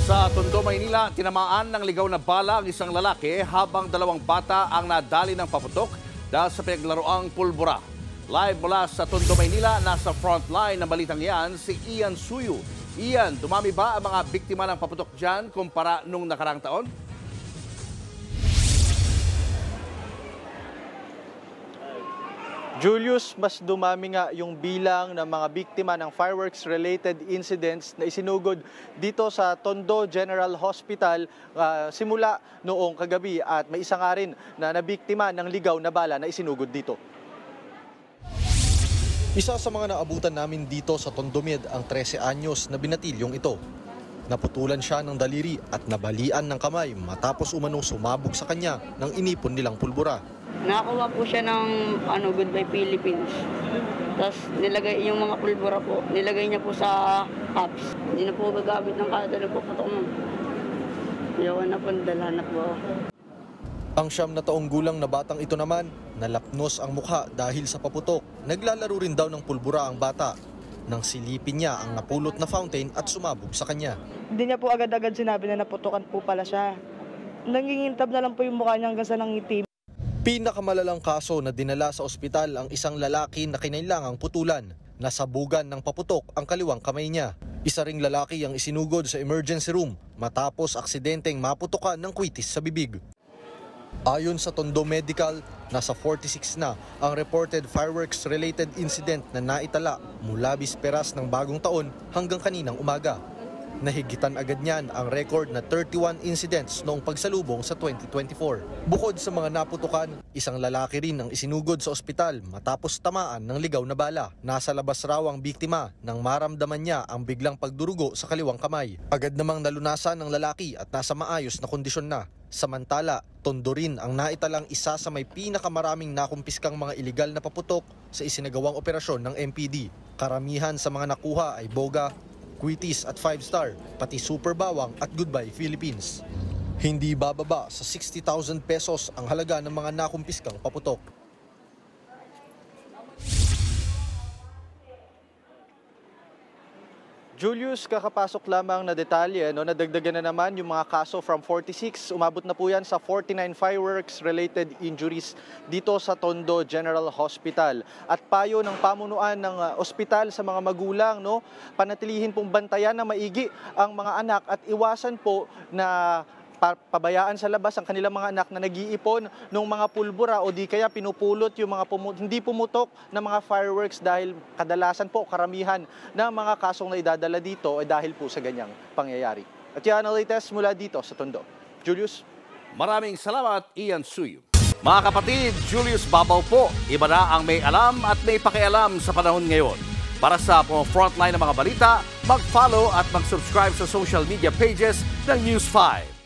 Sa Tondo, Maynila, tinamaan ng ligaw na bala ang isang lalaki habang dalawang bata ang nadali ng paputok dahil sa pinaglaroang pulbura. Live mula sa Tondo, Maynila, nasa frontline ng balitang yan si Ian Suyu. Ian, dumami ba ang mga biktima ng paputok dyan kumpara nung nakarang taon? Julius, mas dumami nga yung bilang ng mga biktima ng fireworks-related incidents na isinugod dito sa Tondo General Hospital simula noong kagabi at may isa nga rin na nabiktima ng ligaw na bala na isinugod dito. Isa sa mga naabutan namin dito sa Tondo Med ang 13 anyos na binatilyong ito. Naputulan siya ng daliri at nabalian ng kamay matapos umanong sumabog sa kanya ng inipon nilang pulbura. Nakakuha po siya ng Goodbye Philippines. Tapos nilagay yung mga pulbura po, nilagay niya po sa cups. Hindi na po gagamit ng kada na po patok mo. Yawan na po, dala na po. Ang 9 na taong gulang na batang ito naman, nalapnos ang mukha dahil sa paputok. Naglalaro rin daw ng pulbura ang bata. Nang silipin niya ang napulot na fountain at sumabog sa kanya. Hindi niya po agad-agad sinabi na naputukan po pala siya. Nangingintab na lang po yung mukha niya hanggang sa nangitim. Pinakamalalang kaso na dinala sa ospital ang isang lalaki na kinailangang putulan. Nasabugan ng paputok ang kaliwang kamay niya. Isa ring lalaki ang isinugod sa emergency room matapos aksidenteng maputukan ng kwitis sa bibig. Ayon sa Tondo Medical, nasa 46 na ang reported fireworks-related incident na naitala mula bisperas ng bagong taon hanggang kaninang umaga. Nahigitan agad niyan ang record na 31 incidents noong pagsalubong sa 2024. Bukod sa mga naputukan, isang lalaki rin ang isinugod sa ospital matapos tamaan ng ligaw na bala. Nasa labas raw ang biktima nang maramdaman niya ang biglang pagdurugo sa kaliwang kamay. Agad namang nalunasan ng lalaki at nasa maayos na kondisyon na. Samantala, Tondo rin ang naitalang isa sa may pinakamaraming nakumpiskang mga ilegal na paputok sa isinagawang operasyon ng MPD. Karamihan sa mga nakuha ay boga, kwitis at 5-star, pati super bawang at Goodbye Philippines. Hindi bababa sa 60,000 pesos ang halaga ng mga nakumpiskang paputok. Julius, kakapasok lamang na detalye, nadagdagan na naman yung mga kaso from 46. Umabot na po yan sa 49 fireworks-related injuries dito sa Tondo General Hospital. At payo ng pamunuan ng ospital sa mga magulang, panatilihin pong bantayan na maigi ang mga anak at iwasan po na pabayaan sa labas ang kanilang mga anak na nag-iipon ng mga pulbura o di kaya pinupulot yung mga hindi pumutok na mga fireworks dahil kadalasan po karamihan ng mga kasong na idadala dito ay dahil po sa ganyang pangyayari. At yan ang latest mula dito sa Tondo. Julius? Maraming salamat, Ian Suyu. Mga kapatid, Julius Babaw po. Iba na ang may alam at may pakialam sa panahon ngayon. Para sa frontline ng mga balita, mag-follow at mag-subscribe sa social media pages ng News 5.